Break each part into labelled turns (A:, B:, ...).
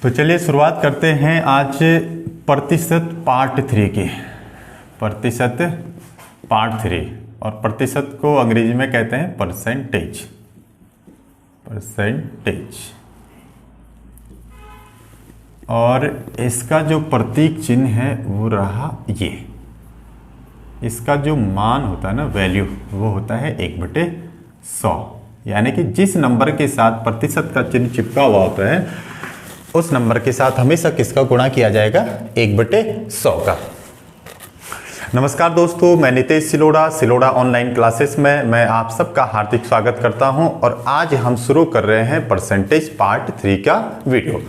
A: तो चलिए शुरुआत करते हैं आज प्रतिशत पार्ट 3 की। प्रतिशत पार्ट 3 और प्रतिशत को अंग्रेजी में कहते हैं परसेंटेज। परसेंटेज और इसका जो प्रतीक चिन्ह है वो रहा ये। इसका जो मान होता है ना, वैल्यू, वो होता है 1/100। यानी कि जिस नंबर के साथ प्रतिशत का चिन्ह चिपका हुआ होता है उस नंबर के साथ हमेशा किसका गुणा किया जाएगा? 1/100 का। नमस्कार दोस्तों, मैं नितेश सिलोड़ा ऑनलाइन क्लासेस में मैं आप सबका हार्दिक स्वागत करता हूं। और आज हम शुरू कर रहे हैं परसेंटेज पार्ट 3 का वीडियो।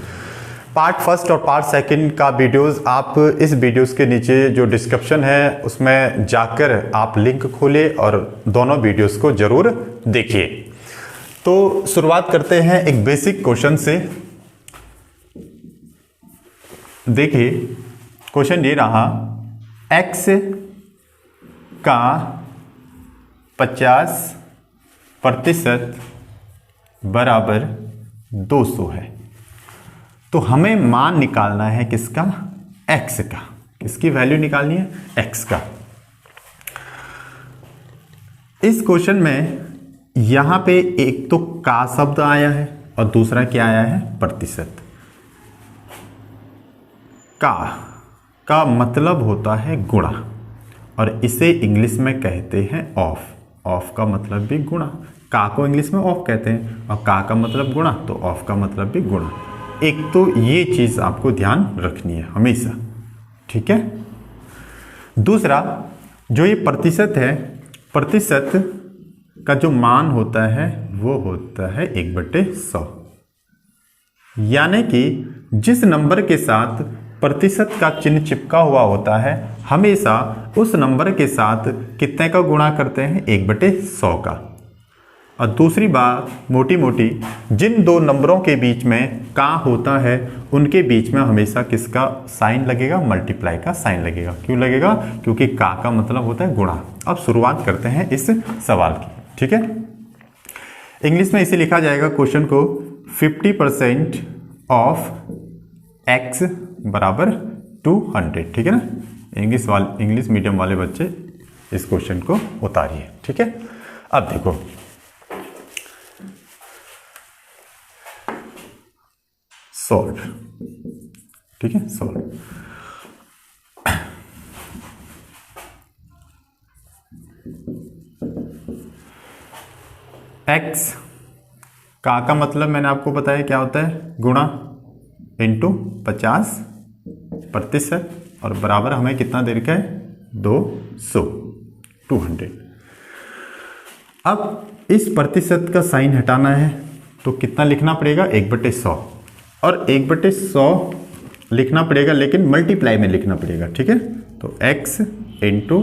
A: पार्ट फर्स्ट और पार्ट सेकंड का वीडियोस आप इस वीडियोस के नीचे जो डिस्क्रिप्शन है उसमें जाकर आप लिंक खोलें और दोनों वीडियोस को जरूर देखिए। तो शुरुआत करते हैं एक बेसिक क्वेश्चन से। देखिए क्वेश्चन ये रहा, x का 50% बराबर 200 है। तो हमें मान निकालना है किसका? x का। किसकी वैल्यू निकालनी है? x का। इस क्वेश्चन में यहां पे एक तो का शब्द आया है और दूसरा क्या आया है? प्रतिशत। का मतलब होता है गुणा और इसे इंग्लिश में कहते हैं ऑफ। ऑफ का मतलब भी गुणा। का को इंग्लिश में ऑफ कहते हैं और का मतलब गुणा, तो ऑफ का मतलब भी गुणा। एक तो ये चीज आपको ध्यान रखनी है हमेशा, ठीक है। दूसरा, जो ये प्रतिशत है, प्रतिशत का जो मान होता है वो होता है 1/100। यानी कि जिस नंबर के साथ प्रतिशत का चिन्ह चिपका हुआ होता है हमेशा उस नंबर के साथ कितने का गुणा करते हैं? 1/100 का। और दूसरी बात, मोटी मोटी, जिन दो नंबरों के बीच में का होता है उनके बीच में हमेशा किसका साइन लगेगा? मल्टीप्लाई का साइन लगेगा। क्यों लगेगा? क्योंकि का मतलब होता है गुणा। अब शुरुआत करते हैं इस सवाल की, ठीक है। इंग्लिश में इसे लिखा जाएगा क्वेश्चन को 50% ऑफ x बराबर 200, ठीक है ना। इंग्लिश मीडियम वाले बच्चे इस क्वेश्चन को उतारिए, ठीक है। अब देखो, सॉल्व, ठीक है, सॉल्व। x का मतलब मैंने आपको बताया क्या होता है? गुणा इंटू 50% और बराबर हमें कितना दे रखा है? 200। अब इस प्रतिशत का साइन हटाना है तो कितना लिखना पड़ेगा? 1/100। और 1/100 लिखना पड़ेगा लेकिन मल्टीप्लाई में लिखना पड़ेगा, ठीक है। तो x इंटू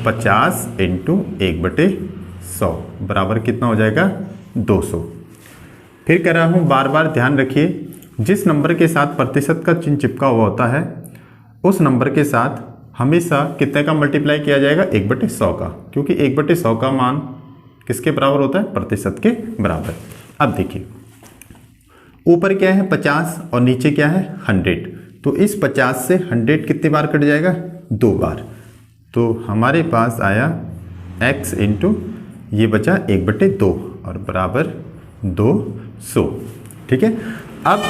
A: 50 इंटू 1/100 बराबर कितना हो जाएगा? 200। फिर कह रहा हूं, बार बार ध्यान रखिए, जिस नंबर के साथ प्रतिशत का चिन्ह चिपका हुआ होता है उस नंबर के साथ हमेशा कितने का मल्टीप्लाई किया जाएगा? 1/100 का। क्योंकि 1/100 का मान किसके बराबर होता है? प्रतिशत के बराबर। अब देखिए, ऊपर क्या है? 50 और नीचे क्या है? 100। तो इस 50 से 100 कितनी बार कट जाएगा? 2 बार। तो हमारे पास आया x इंटू ये बचा 1/2 और बराबर 200, ठीक है। अब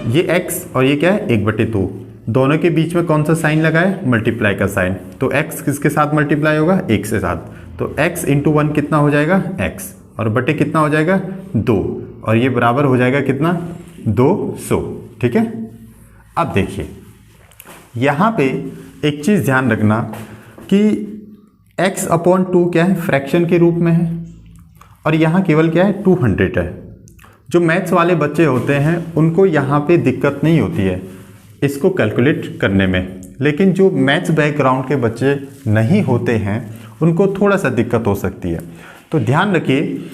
A: ये x और ये क्या है? 1/2। दोनों के बीच में कौन सा साइन लगा है? मल्टीप्लाई का साइन। तो x किसके साथ मल्टीप्लाई होगा? 1 से साथ। तो x इंटू 1 कितना हो जाएगा? x और बटे कितना हो जाएगा? 2 और ये बराबर हो जाएगा कितना? 200, ठीक है। अब देखिए, यहाँ पे एक चीज ध्यान रखना कि x/2 क्या है? फ्रैक्शन के रूप में है और यहाँ केवल क्या है? 200 है। जो मैथ्स वाले बच्चे होते हैं उनको यहाँ पे दिक्कत नहीं होती है इसको कैलकुलेट करने में, लेकिन जो मैथ्स बैकग्राउंड के बच्चे नहीं होते हैं उनको थोड़ा सा दिक्कत हो सकती है। तो ध्यान रखिए,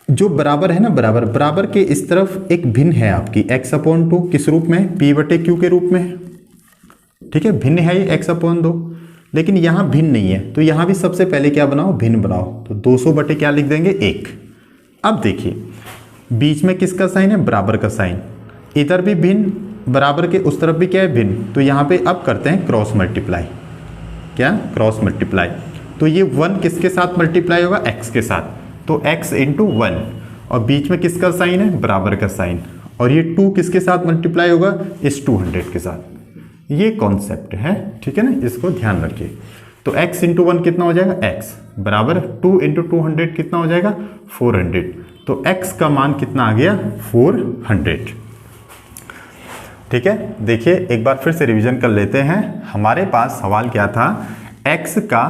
A: जो बराबर है ना, बराबर के इस तरफ एक भिन्न है आपकी x/2 किस रूप में? p/q के रूप में है, ठीक है। भिन्न है ये x/2, लेकिन यहाँ भिन्न नहीं है। तो यहाँ भी सबसे पहले क्या बनाओ? भिन्न बनाओ। तो 200 बटे क्या लिख देंगे? 1। अब देखिए बीच में किसका साइन है? बराबर का साइन। इधर भी भिन्न, बराबर के उस तरफ भी क्या है भिन्न, तो यहाँ पे अब करते हैं क्रॉस मल्टीप्लाई। क्या? Cross multiply. तो ये 1 किसके साथ मल्टीप्लाई होगा? x के साथ, तो x इंटू 1, और बीच में किसका साइन है? बराबर का साइन। और ये 2 किसके साथ मल्टीप्लाई होगा? इस 200 के साथ। ये कॉन्सेप्ट है, ठीक है ना, इसको ध्यान रखिए। तो x इंटू 1 कितना हो जाएगा? x बराबर 2 इंटू 200 कितना हो जाएगा? 400। तो x का मान कितना आ गया? 400। ठीक है, देखिए एक बार फिर से रिवीजन कर लेते हैं। हमारे पास सवाल क्या था? x का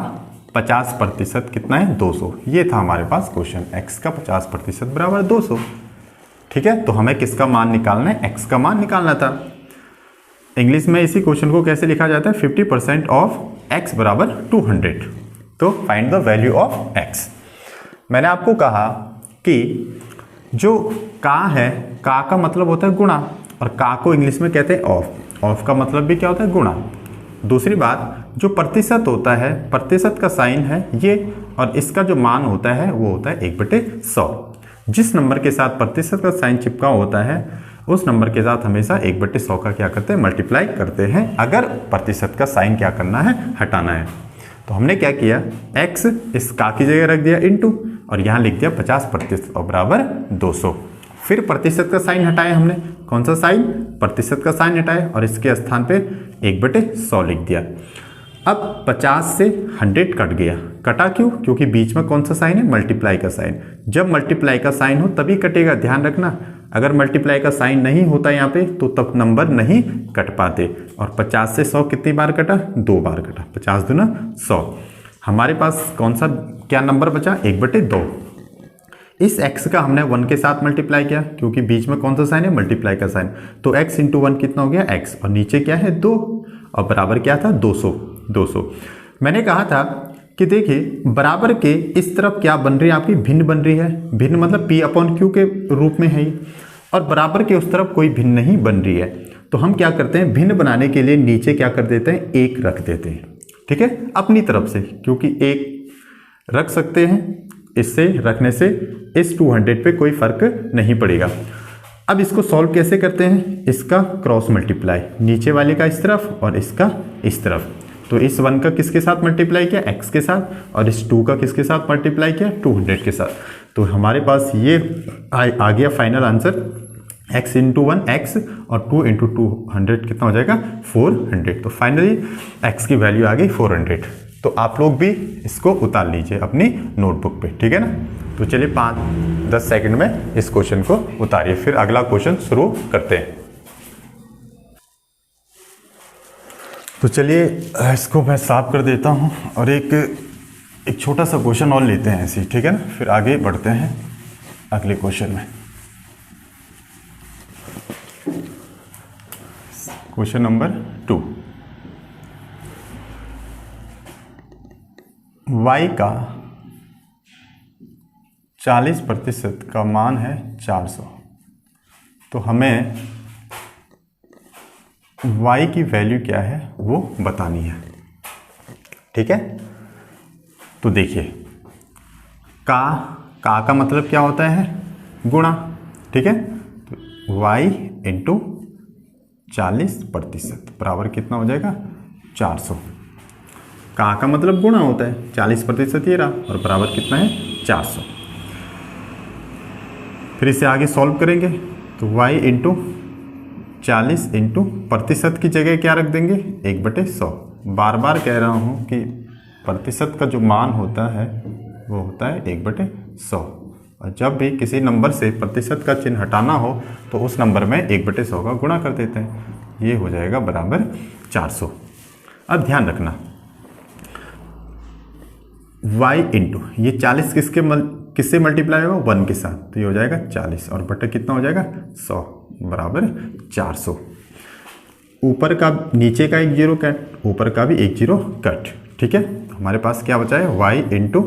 A: 50% कितना है? 200। ये था हमारे पास क्वेश्चन, x का 50% बराबर 200। ठीक है, तो हमें किसका मान निकालना है? x का मान निकालना था। इंग्लिश में इसी क्वेश्चन को कैसे लिखा जाता है? 50% ऑफ x बराबर 200। तो find the value of x। मैंने आपको कहा कि जो का है, का का मतलब होता है गुणा, और का को इंग्लिश में कहते हैं ऑफ। ऑफ का मतलब भी क्या होता है? गुणा। दूसरी बात, जो प्रतिशत होता है, प्रतिशत का साइन है ये, और इसका जो मान होता है वो होता है 1/100। जिस नंबर के साथ प्रतिशत का साइन चिपका होता है उस नंबर के साथ हमेशा 1/100 का क्या करते हैं? मल्टीप्लाई करते हैं, अगर प्रतिशत का साइन क्या करना है? हटाना है। तो हमने क्या किया? x इस का की जगह रख दिया इंटू, और यहाँ लिख दिया 50% और बराबर 200। फिर प्रतिशत का साइन हटाया हमने। कौन सा साइन? प्रतिशत का साइन हटाया, और इसके स्थान पे 1/100 लिख दिया। अब 50 से 100 कट गया। कटा क्यों? क्योंकि बीच में कौन सा साइन है? मल्टीप्लाई का साइन। जब मल्टीप्लाई का साइन हो तभी कटेगा, ध्यान रखना। अगर मल्टीप्लाई का साइन नहीं होता यहाँ पे तो तब नंबर नहीं कट पाते। और 50 से 100 कितनी बार कटा? 2 बार कटा। 50 दूना 100। हमारे पास कौन सा क्या नंबर बचा? 1/2। इस x का हमने 1 के साथ मल्टीप्लाई किया, क्योंकि बीच में कौन सा साइन है? मल्टीप्लाई का साइन। तो x इंटू 1 कितना हो गया? x, और नीचे क्या है? 2, और बराबर क्या था? 200। मैंने कहा था कि देखिए बराबर के इस तरफ क्या बन रही है? आपकी भिन्न बन रही है। भिन्न मतलब p/q के रूप में है, और बराबर के उस तरफ कोई भिन्न नहीं बन रही है। तो हम क्या करते हैं? भिन्न बनाने के लिए नीचे क्या कर देते हैं? 1 रख देते हैं। ठीक है, अपनी तरफ से, क्योंकि 1 रख सकते हैं। इससे रखने से इस 200 पे कोई फर्क नहीं पड़ेगा। अब इसको सॉल्व कैसे करते हैं? इसका क्रॉस मल्टीप्लाई, नीचे वाले का इस तरफ और इसका इस तरफ। तो इस 1 का किसके साथ मल्टीप्लाई किया? x के साथ, और इस 2 का किसके साथ मल्टीप्लाई किया? 200 के साथ। तो हमारे पास ये आ गया final answer, x into 1 x, और 2 इंटू 200 कितना हो जाएगा? 400। तो फाइनली x की वैल्यू आ गई 400। तो आप लोग भी इसको उतार लीजिए अपनी नोटबुक पे, ठीक है ना। तो चलिए 5-10 सेकंड में इस क्वेश्चन को उतारिए, फिर अगला क्वेश्चन शुरू करते हैं। तो चलिए इसको मैं साफ कर देता हूँ, और एक छोटा सा क्वेश्चन और लेते हैं ऐसे, ठीक है ना, फिर आगे बढ़ते हैं अगले क्वेश्चन में। Question number 2। y का 40% का मान है 400। तो हमें y की वैल्यू क्या है वो बतानी है, ठीक है। तो देखिए का मतलब क्या होता है? गुणा, ठीक है। तो y इंटू 40% बराबर कितना हो जाएगा? 400। का मतलब गुणा होता है, 40% ये रहा, और बराबर कितना है? 400। फिर इसे आगे सॉल्व करेंगे, तो y इंटू 40 इंटू प्रतिशत की जगह क्या रख देंगे? 1/100। बार बार कह रहा हूँ कि प्रतिशत का जो मान होता है वो होता है 1/100, और जब भी किसी नंबर से प्रतिशत का चिन्ह हटाना हो तो उस नंबर में 1/100 का गुणा कर देते हैं। ये हो जाएगा बराबर 400। अब ध्यान रखना, y इंटू ये 40 किससे मल्टीप्लाई होगा? 1 के साथ, तो ये हो जाएगा 40, और बटे कितना हो जाएगा? 100 बराबर 400। ऊपर का नीचे का 1 जीरो कट, ऊपर का भी 1 जीरो कट, ठीक है। हमारे पास क्या बचा है? y इंटू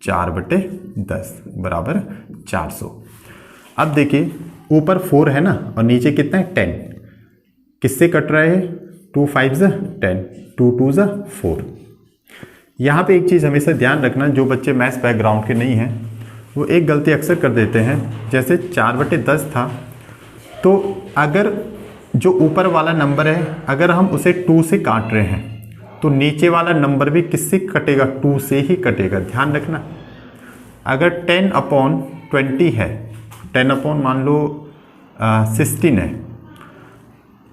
A: 4/10 बराबर 400। अब देखिए ऊपर 4 है ना, और नीचे कितना है? 10। किससे कट रहा है? 2 5 10, 2 2 4। यहाँ पे एक चीज़ हमेशा ध्यान रखना, जो बच्चे मैथ्स बैकग्राउंड के नहीं हैं वो एक गलती अक्सर कर देते हैं। जैसे 4/10 था, तो अगर जो ऊपर वाला नंबर है अगर हम उसे 2 से काट रहे हैं तो नीचे वाला नंबर भी किससे कटेगा, 2 से ही कटेगा, ध्यान रखना। अगर 10/20 है, 10 अपॉन मान लो 16 है,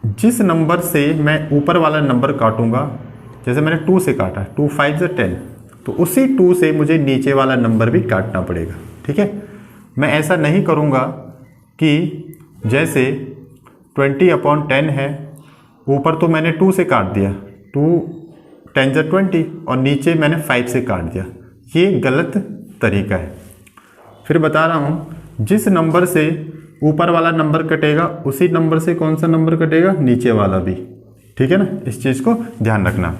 A: जिस नंबर से मैं ऊपर वाला नंबर काटूंगा, जैसे मैंने 2 से काटा, 2 5 से 10, तो उसी 2 से मुझे नीचे वाला नंबर भी काटना पड़ेगा, ठीक है। मैं ऐसा नहीं करूंगा कि जैसे 20/10 है, ऊपर तो मैंने 2 से काट दिया, 2 10 से 20, और नीचे मैंने 5 से काट दिया, ये गलत तरीका है। फिर बता रहा हूँ, जिस नंबर से ऊपर वाला नंबर कटेगा उसी नंबर से कौन सा नंबर कटेगा, नीचे वाला भी, ठीक है ना। इस चीज़ को ध्यान रखना।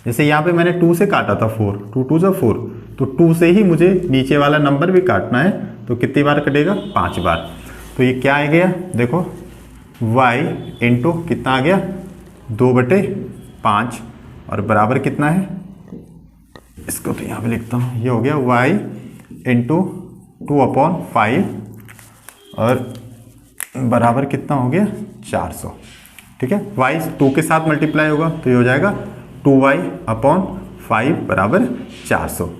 A: जैसे यहाँ पे मैंने 2 से काटा था 4, 2 2 4, तो 2 से ही मुझे नीचे वाला नंबर भी काटना है, तो कितनी बार कटेगा, 5 बार। तो ये क्या आ गया, देखो y इंटू कितना आ गया, 2/5, और बराबर कितना है, इसको तो यहाँ पे लिखता हूँ, ये हो गया y इंटू 2/5, और बराबर कितना हो गया, 400, ठीक है। y 2 के साथ मल्टीप्लाई होगा तो ये हो जाएगा 2y/5 बराबर 400।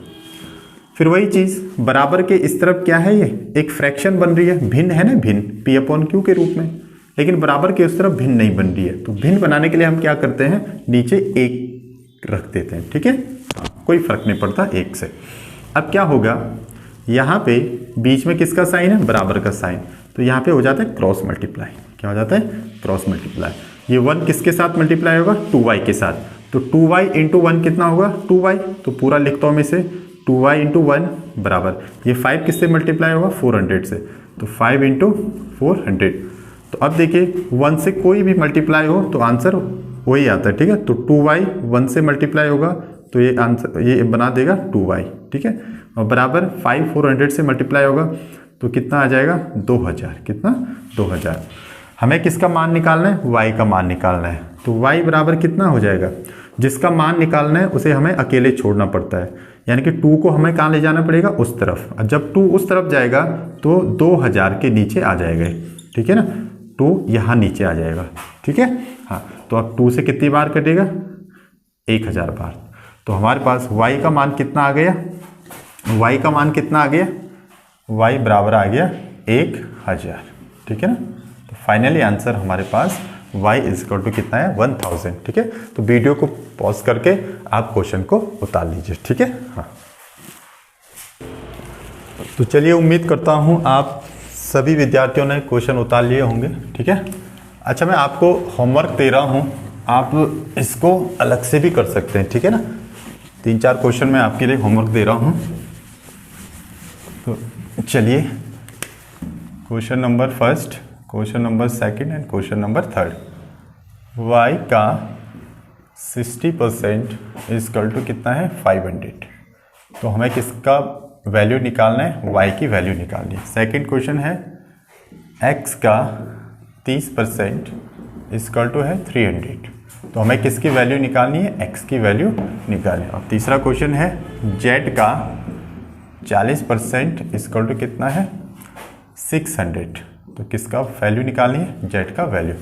A: फिर वही चीज़ बराबर के इस तरफ क्या है, ये एक फ्रैक्शन बन रही है, भिन्न है ना, भिन्न p/q के रूप में, लेकिन बराबर के उस तरफ भिन्न नहीं बन रही है। तो भिन्न बनाने के लिए हम क्या करते हैं, नीचे 1 रख देते हैं, ठीक है, कोई फर्क नहीं पड़ता 1 से। अब क्या होगा, यहाँ पे बीच में किसका साइन है, बराबर का साइन, तो यहाँ पे हो जाता है क्रॉस मल्टीप्लाई। क्या हो जाता है, क्रॉस मल्टीप्लाई। ये 1 किसके साथ मल्टीप्लाई होगा, 2y के साथ, तो 2y इंटू 1 कितना होगा, 2y, तो पूरा लिखता हूँ मैं इसे, 2y इंटू 1 बराबर, ये 5 किससे मल्टीप्लाई होगा, 400 से, तो 5 इंटू 400। तो अब देखिए 1 से कोई भी मल्टीप्लाई हो तो आंसर वही आता है, ठीक है। तो 2y 1 से मल्टीप्लाई होगा तो ये आंसर ये बना देगा 2y, ठीक है, और बराबर 5 400 से मल्टीप्लाई होगा तो कितना आ जाएगा, 2000, कितना, 2000। हमें किसका मान निकालना है, y का मान निकालना है, तो y बराबर कितना हो जाएगा, जिसका मान निकालना है उसे हमें अकेले छोड़ना पड़ता है, यानी कि 2 को हमें कहाँ ले जाना पड़ेगा, उस तरफ, और जब 2 उस तरफ जाएगा तो 2000 के नीचे आ जाएगा, ठीक है ना, 2 यहाँ नीचे आ जाएगा, ठीक है। हाँ, तो अब 2 से कितनी बार कटेगा, 1000 बार। तो हमारे पास y का मान कितना आ गया, y का मान कितना आ गया, y बराबर आ गया 1000, ठीक है ना। तो फाइनली आंसर हमारे पास y इक्वल टू कितना है, 1000, ठीक है। तो वीडियो को पॉज करके आप क्वेश्चन को उतार लीजिए, ठीक है। हाँ, तो चलिए, उम्मीद करता हूँ आप सभी विद्यार्थियों ने क्वेश्चन उतार लिए होंगे, ठीक है। अच्छा, मैं आपको होमवर्क दे रहा हूँ, आप इसको अलग से भी कर सकते हैं, ठीक है ना। 3-4 क्वेश्चन मैं आपके लिए होमवर्क दे रहा हूँ। तो चलिए, question number first, question number second and question number third. y का 60% इक्वल टू कितना है, 500। तो हमें किसका वैल्यू निकालना है, y की वैल्यू निकालनी है। सेकंड क्वेश्चन है x का 30% इक्वल टू है 300। तो हमें किसकी वैल्यू निकालनी है, x की वैल्यू निकालनी है। और तीसरा क्वेश्चन है z का 40% इक्वल टू कितना है, 600। तो किसका वैल्यू निकालनी है, z का वैल्यू।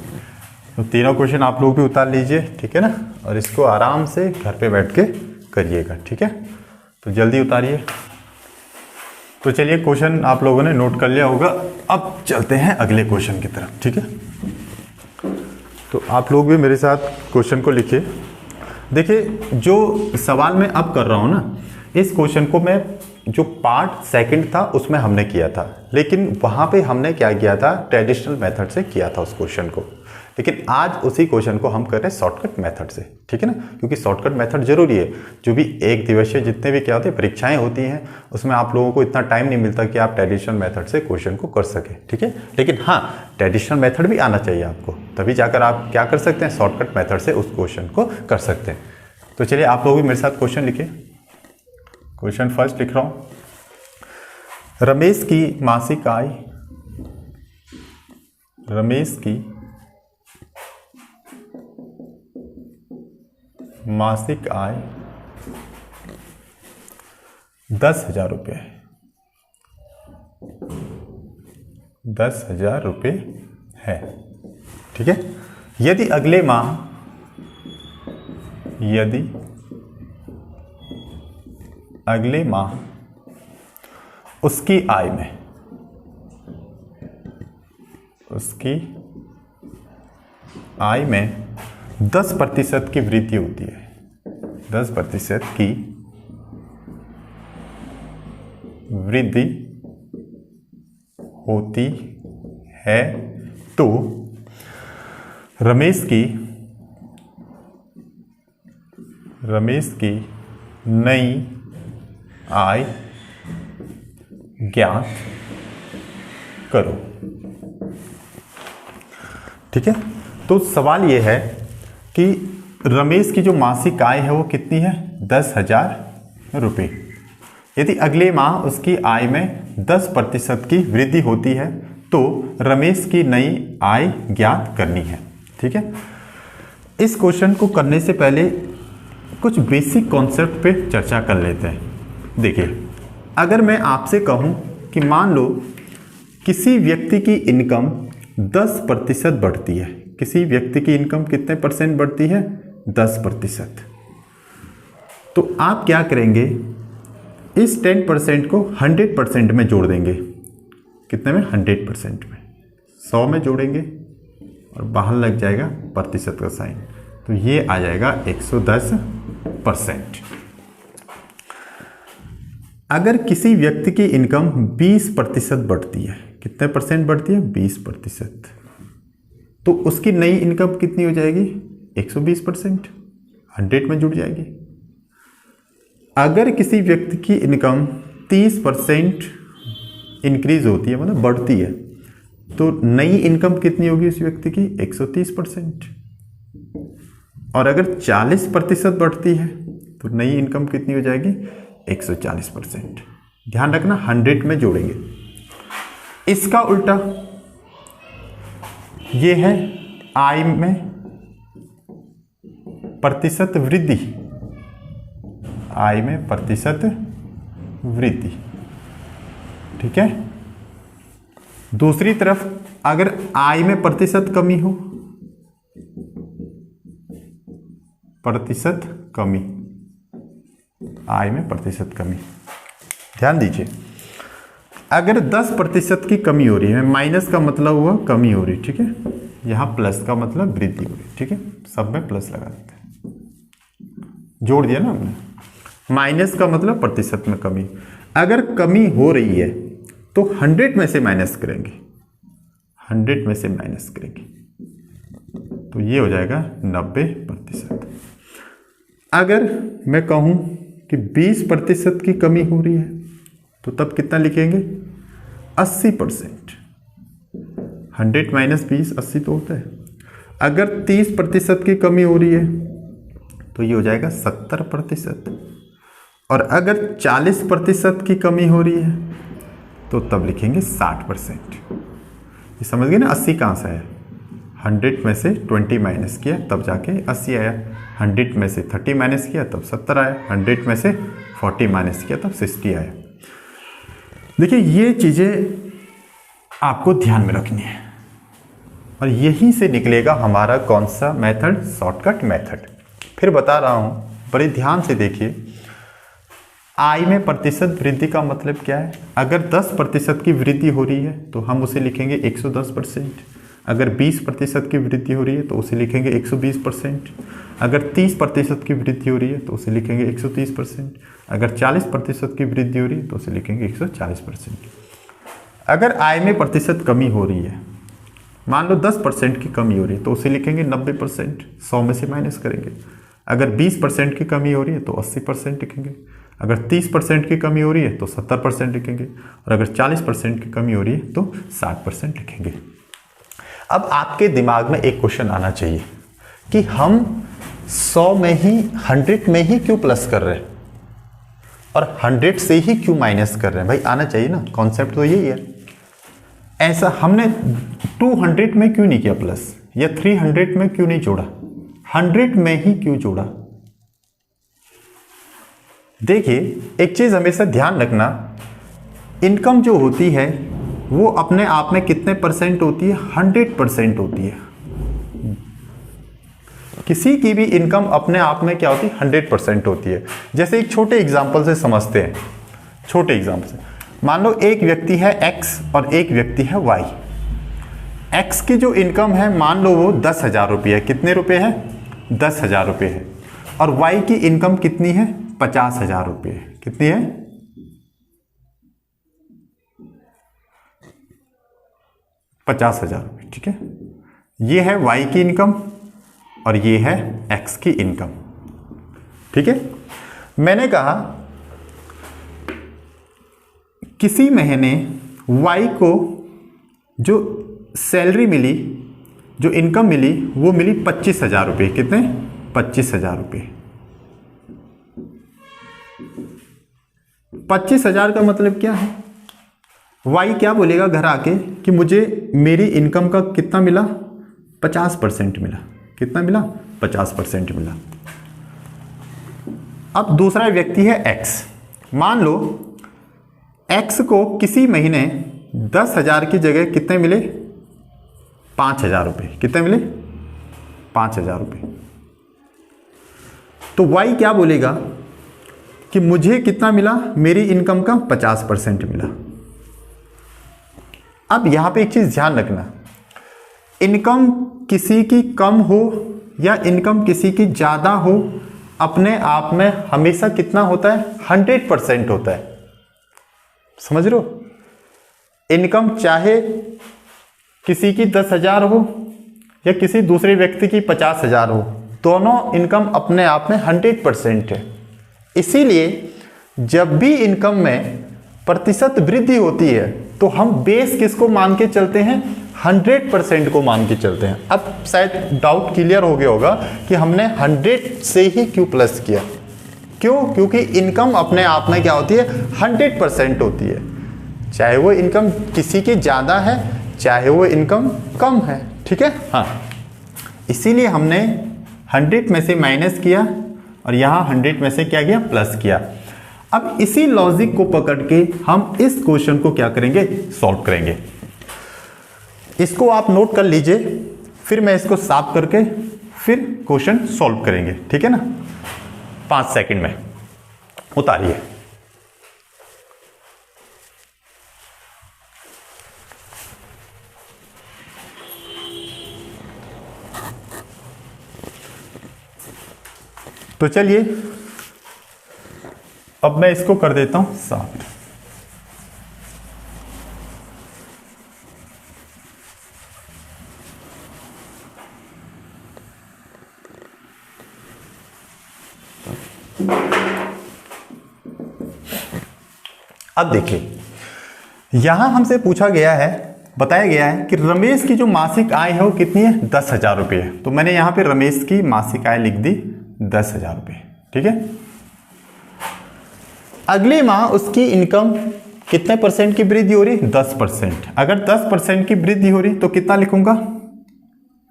A: तो तीनों क्वेश्चन आप लोग भी उतार लीजिए, ठीक है ना, और इसको आराम से घर पे बैठ के करिएगा, ठीक है। तो जल्दी उतारिए। तो चलिए, क्वेश्चन आप लोगों ने नोट कर लिया होगा, अब चलते हैं अगले क्वेश्चन की तरफ, ठीक है। तो आप लोग भी मेरे साथ क्वेश्चन को लिखिए। देखिए, जो सवाल मैं अब कर रहा हूँ ना, इस क्वेश्चन को मैं जो पार्ट सेकंड था उसमें हमने किया था, लेकिन वहाँ पे हमने क्या किया था, ट्रेडिशनल मेथड से किया था उस क्वेश्चन को। लेकिन आज उसी क्वेश्चन को हम कर रहे हैं शॉर्टकट मेथड से, ठीक है ना, क्योंकि शॉर्टकट मेथड जरूरी है। जो भी एक दिवसीय जितने भी क्या होते हैं परीक्षाएं होती हैं, उसमें आप लोगों को इतना टाइम नहीं मिलता कि आप ट्रेडिशनल मेथड से क्वेश्चन को कर सकें, ठीक है। लेकिन हाँ, ट्रेडिशनल मेथड भी आना चाहिए आपको, तभी जाकर आप क्या कर सकते हैं, शॉर्टकट मेथड से उस क्वेश्चन को कर सकते हैं। तो चलिए, आप लोग भी मेरे साथ क्वेश्चन लिखिए। क्वेश्चन फर्स्ट लिख रहा हूँ, रमेश की मासिक आय, रमेश की मासिक आय 10,000 रुपये, 10,000 रुपये है। ठीक है, यदि अगले माह उसकी आय में 10% की वृद्धि होती है, 10% की वृद्धि होती है तो रमेश की नई आय ज्ञात करो। ठीक है, तो सवाल यह है कि रमेश की जो मासिक आय है वो कितनी है, 10,000 रुपये। यदि अगले माह उसकी आय में 10% की वृद्धि होती है तो रमेश की नई आय ज्ञात करनी है। ठीक है, इस क्वेश्चन को करने से पहले कुछ बेसिक कॉन्सेप्ट पे चर्चा कर लेते हैं। देखिए, अगर मैं आपसे कहूं कि मान लो किसी व्यक्ति की इनकम 10% बढ़ती है, किसी व्यक्ति की इनकम कितने परसेंट बढ़ती है, 10%, तो आप क्या करेंगे, इस 10% को 100% में जोड़ देंगे। कितने में, 100% में, 100 में जोड़ेंगे और बाहर लग जाएगा प्रतिशत का साइन, तो ये आ जाएगा 110%। अगर किसी व्यक्ति की इनकम 20% बढ़ती है, कितने परसेंट बढ़ती है, 20%, तो उसकी नई इनकम कितनी हो जाएगी, 120%, 100 में जुड़ जाएगी। अगर किसी व्यक्ति की इनकम 30% इंक्रीज होती है, मतलब बढ़ती है, तो नई इनकम कितनी होगी उस व्यक्ति की, 130%। और अगर 40% बढ़ती है तो नई इनकम कितनी हो जाएगी, 140%। ध्यान रखना 100 में जोड़ेंगे। इसका उल्टा ये है आय में प्रतिशत वृद्धि, आय में प्रतिशत वृद्धि। ठीक है, दूसरी तरफ अगर आय में प्रतिशत कमी हो, प्रतिशत कमी, आय में प्रतिशत कमी, ध्यान दीजिए, अगर 10% की कमी हो रही है, माइनस का मतलब हुआ कमी हो रही, ठीक है, यहां प्लस का मतलब वृद्धि हो रही। ठीक है, सब में प्लस लगा देते हैं, जोड़ दिया ना हमने। माइनस का मतलब प्रतिशत में कमी, अगर कमी हो रही है तो 100 में से माइनस करेंगे, 100 में से माइनस करेंगे तो ये हो जाएगा 90%। अगर मैं कहूं कि 20% की कमी हो रही है तो तब कितना लिखेंगे, 80%। 100 माइनस 20 80 तो होता है। अगर 30% की कमी हो रही है तो ये हो जाएगा 70%। और अगर 40% की कमी हो रही है तो तब लिखेंगे 60%। ये समझ गए ना, 80 कहाँ से आया, 100 में से 20 माइनस किया तब जाके 80 आया, 100 में से 30 माइनस किया तब 70 आया, 100 में से 40 माइनस किया तब 60 आया। देखिए, ये चीज़ें आपको ध्यान में रखनी है और यहीं से निकलेगा हमारा कौन सा मेथड, शॉर्टकट मेथड। फिर बता रहा हूँ, बड़े ध्यान से देखिए। आय में प्रतिशत वृद्धि का मतलब क्या है, अगर 10% की वृद्धि हो रही है तो हम उसे लिखेंगे 110%। अगर 20% की वृद्धि हो रही है तो उसे लिखेंगे 120%। अगर 30% की वृद्धि हो रही है तो उसे लिखेंगे 130%। अगर 40% की वृद्धि हो रही है तो उसे लिखेंगे 140%। अगर आय में प्रतिशत कमी हो रही है, मान लो 10% की कमी हो रही है तो उसे लिखेंगे 90%, 100 में से माइनस करेंगे। अगर 20% की कमी हो रही है तो 80% लिखेंगे। अगर 30% की कमी हो रही है तो 70% लिखेंगे। और अगर 40% की कमी हो रही है तो 60% लिखेंगे। अब आपके दिमाग में एक क्वेश्चन आना चाहिए कि हम 100 में ही 100 में ही क्यों प्लस कर रहे हैं और 100 से ही क्यों माइनस कर रहे हैं। भाई आना चाहिए ना, कॉन्सेप्ट तो यही है। ऐसा हमने 200 में क्यों नहीं किया प्लस, या 300 में क्यों नहीं जोड़ा, 100 में ही क्यों जोड़ा। देखिए, एक चीज हमेशा ध्यान रखना, इनकम जो होती है वो अपने आप में कितने परसेंट होती है? 100% होती है। किसी की भी इनकम अपने आप में क्या होती है? 100% होती है। जैसे एक छोटे एग्जाम्पल से समझते हैं, छोटे एग्जाम्पल से मान लो एक व्यक्ति है एक्स और एक व्यक्ति है वाई। एक्स की जो इनकम है मान लो वो 10,000 रुपये है। कितने रुपए है? 10,000 रुपये है। और वाई की इनकम कितनी है? 50,000 रुपये। कितनी है? 50,000 रुपये। ठीक है, ये है वाई की इनकम और ये है एक्स की इनकम। ठीक है, मैंने कहा किसी महीने वाई को जो सैलरी मिली, जो इनकम मिली, वो मिली 25,000 रुपये। कितने? 25,000 रुपये। 25,000 का मतलब क्या है? वाई क्या बोलेगा घर आके कि मुझे मेरी इनकम का कितना मिला? 50% मिला। कितना मिला? 50% मिला। अब दूसरा व्यक्ति है एक्स। मान लो एक्स को किसी महीने 10,000 की जगह कितने मिले? 5,000 रुपये। कितने मिले? 5,000 रुपये। तो वाई क्या बोलेगा कि मुझे कितना मिला? मेरी इनकम का 50% मिला। अब यहां पे एक चीज ध्यान रखना, इनकम किसी की कम हो या इनकम किसी की ज्यादा हो, अपने आप में हमेशा कितना होता है? 100% होता है। समझ रहे हो? इनकम चाहे किसी की 10,000 हो या किसी दूसरे व्यक्ति की 50,000 हो, दोनों इनकम अपने आप में 100% है। इसीलिए जब भी इनकम में प्रतिशत वृद्धि होती है तो हम बेस किसको मान के चलते हैं? 100% को मान के चलते हैं। अब शायद डाउट क्लियर हो गया होगा कि हमने 100 से ही क्यों प्लस किया। क्यों? क्योंकि इनकम अपने आप में क्या होती है? 100% होती है। चाहे वो इनकम किसी की ज़्यादा है, चाहे वो इनकम कम है। ठीक है, हाँ, इसीलिए हमने 100 में से माइनस किया और यहाँ 100 में से क्या किया? प्लस किया। अब इसी लॉजिक को पकड़ के हम इस क्वेश्चन को क्या करेंगे? सॉल्व करेंगे। इसको आप नोट कर लीजिए, फिर मैं इसको साफ करके फिर क्वेश्चन सॉल्व करेंगे। ठीक है ना? 5 सेकंड में उतारिए। तो चलिए अब मैं इसको कर देता हूं साफ। अब देखिए, यहां हमसे पूछा गया है, बताया गया है कि रमेश की जो मासिक आय है वो कितनी है? 10,000 रुपये है। तो मैंने यहां पे रमेश की मासिक आय लिख दी 10,000 रुपये। ठीक है, अगले माह उसकी इनकम कितने परसेंट की वृद्धि हो रही? 10%। अगर 10% की वृद्धि हो रही तो कितना लिखूंगा?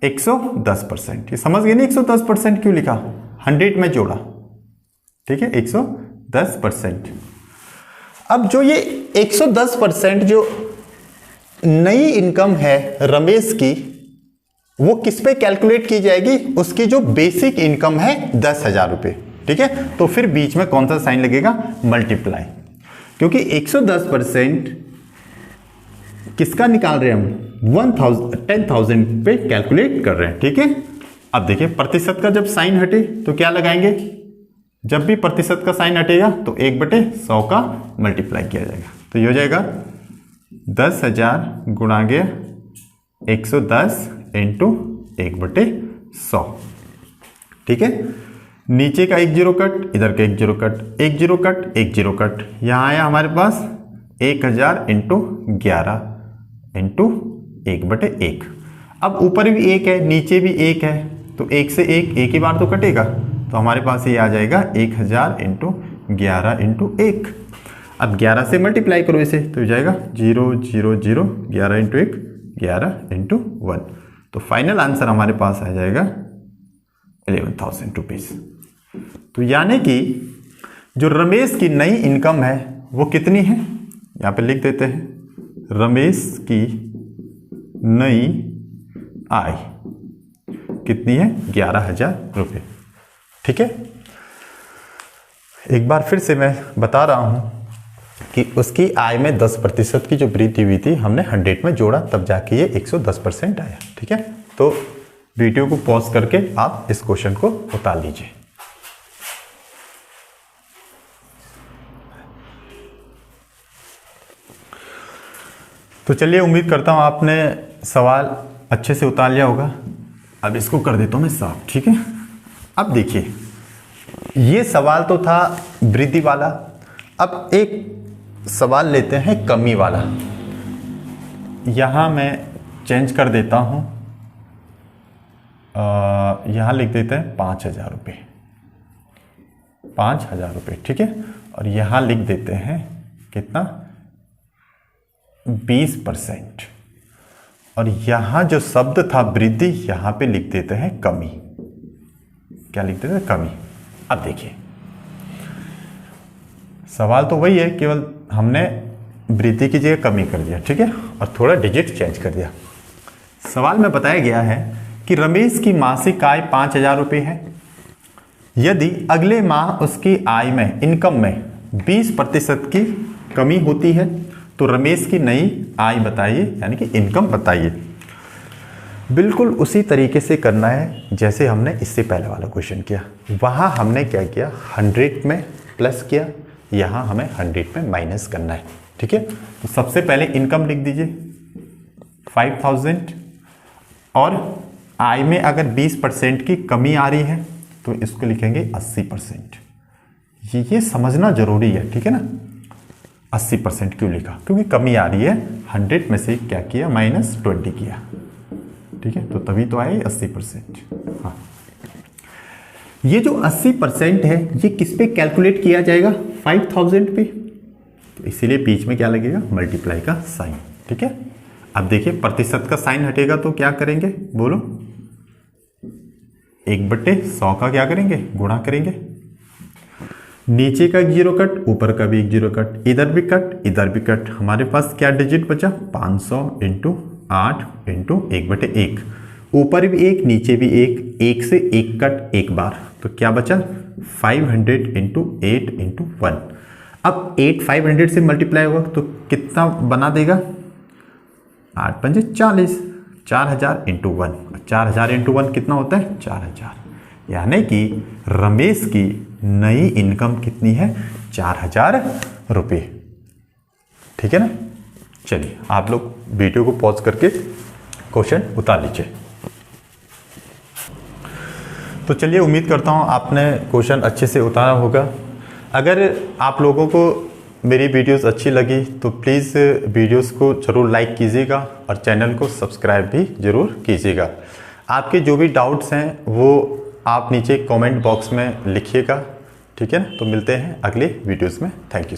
A: 110%। ये समझ गए नहीं 110% क्यों लिखा? 100 में जोड़ा। ठीक है, 110%। अब जो ये 110% जो नई इनकम है रमेश की, वो किस पे कैलकुलेट की जाएगी? उसकी जो बेसिक इनकम है 10,000 रुपये। ठीक है, तो फिर बीच में कौन सा साइन लगेगा? मल्टीप्लाई। क्योंकि 110% किसका निकाल रहे हैं हम? 10,000 पे कैलकुलेट कर रहे हैं। ठीक है, अब देखिए प्रतिशत का जब साइन हटे तो क्या लगाएंगे? जब भी प्रतिशत का साइन हटेगा तो 1/100 का मल्टीप्लाई किया जाएगा। तो ये हो जाएगा 10,000 गुणा गया 110 इंटू 1/100। ठीक है, नीचे का 1 0 कट, इधर का 1 0 कट, 1 0 कट, 1 0 कट, यहाँ आया हमारे पास 1000 इंटू 11 इंटू 1/1। अब ऊपर भी 1 है, नीचे भी 1 है, तो 1 से 1 ही बार तो कटेगा, तो हमारे पास ये आ जाएगा 1000 इंटू 11 इंटू 1। अब 11 से मल्टीप्लाई करो इसे तो हो जाएगा 0 0 0, 11 इंटू 1 11 इंटू 1। तो फाइनल आंसर हमारे पास आ जाएगा 11,000 रुपीज। तो यानी कि जो रमेश की नई इनकम है वो कितनी है? यहाँ पे लिख देते हैं, रमेश की नई आय कितनी है? 11,000 रुपये। ठीक है, एक बार फिर से मैं बता रहा हूं कि उसकी आय में 10% की जो वृद्धि हुई थी, हमने 100 में जोड़ा, तब जाके ये 110% आया। ठीक है, तो वीडियो को पॉज करके आप इस क्वेश्चन को उतार लीजिए। तो चलिए, उम्मीद करता हूं आपने सवाल अच्छे से उतार लिया होगा। अब इसको कर देता हूं मैं साफ। ठीक है, अब देखिए, ये सवाल तो था वृद्धि वाला। अब एक सवाल लेते हैं कमी वाला। यहां मैं चेंज कर देता हूं, यहां लिख देते हैं 5,000 रुपये, 5,000 रुपये। ठीक है, और यहां लिख देते हैं कितना? 20%। और यहां जो शब्द था वृद्धि, यहां पे लिख देते हैं कमी। क्या लिख देते हैं? कमी। अब देखिए, सवाल तो वही है, केवल हमने वृद्धि की जगह कमी कर दिया। ठीक है, और थोड़ा डिजिट चेंज कर दिया। सवाल में बताया गया है कि रमेश की मासिक आय 5,000 रुपये है। यदि अगले माह उसकी आय में, इनकम में 20% की कमी होती है तो रमेश की नई आय बताइए, यानी कि इनकम बताइए। बिल्कुल उसी तरीके से करना है जैसे हमने इससे पहले वाला क्वेश्चन किया। वहाँ हमने क्या किया? 100 में प्लस किया, यहाँ हमें 100 में माइनस करना है। ठीक है, तो सबसे पहले इनकम लिख दीजिए 5,000, और आय में अगर 20% की कमी आ रही है तो इसको लिखेंगे 80%। ये समझना जरूरी है। ठीक है ना, 80% क्यों लिखा? क्योंकि कमी आ रही है। 100 में से क्या किया? -20 किया। ठीक है, तो तभी तो आए 80%। हाँ, ये जो 80% है, ये किस पे कैलकुलेट किया जाएगा? 5,000 पे। तो इसीलिए बीच में क्या लगेगा? मल्टीप्लाई का साइन। ठीक है, अब देखिए, प्रतिशत का साइन हटेगा तो क्या करेंगे? बोलो, 1/100 का क्या करेंगे? गुणा करेंगे। नीचे का एक जीरो कट, ऊपर का भी एक जीरो कट, इधर भी कट, इधर भी कट। हमारे पास क्या डिजिट बचा? 500 × 8 × 1/1। ऊपर भी एक, नीचे भी एक, एक से एक कट एक बार, तो क्या बचा? 500 × 8 × 1। अब 8 500 से मल्टीप्लाई होगा तो कितना बना देगा? 8 पंजे 40, 4,000 × 1। 4,000 × 1 कितना होता है? 4,000। यानी कि रमेश की नई इनकम कितनी है? 4,000 रुपये। ठीक है ना। चलिए, आप लोग वीडियो को पॉज करके क्वेश्चन उतार लीजिए। तो चलिए, उम्मीद करता हूँ आपने क्वेश्चन अच्छे से उतारा होगा। अगर आप लोगों को मेरी वीडियोस अच्छी लगी तो प्लीज़ वीडियोस को ज़रूर लाइक कीजिएगा और चैनल को सब्सक्राइब भी ज़रूर कीजिएगा। आपके जो भी डाउट्स हैं वो आप नीचे कमेंट बॉक्स में लिखिएगा। ठीक है ना, तो मिलते हैं अगले वीडियोस में। Thank you.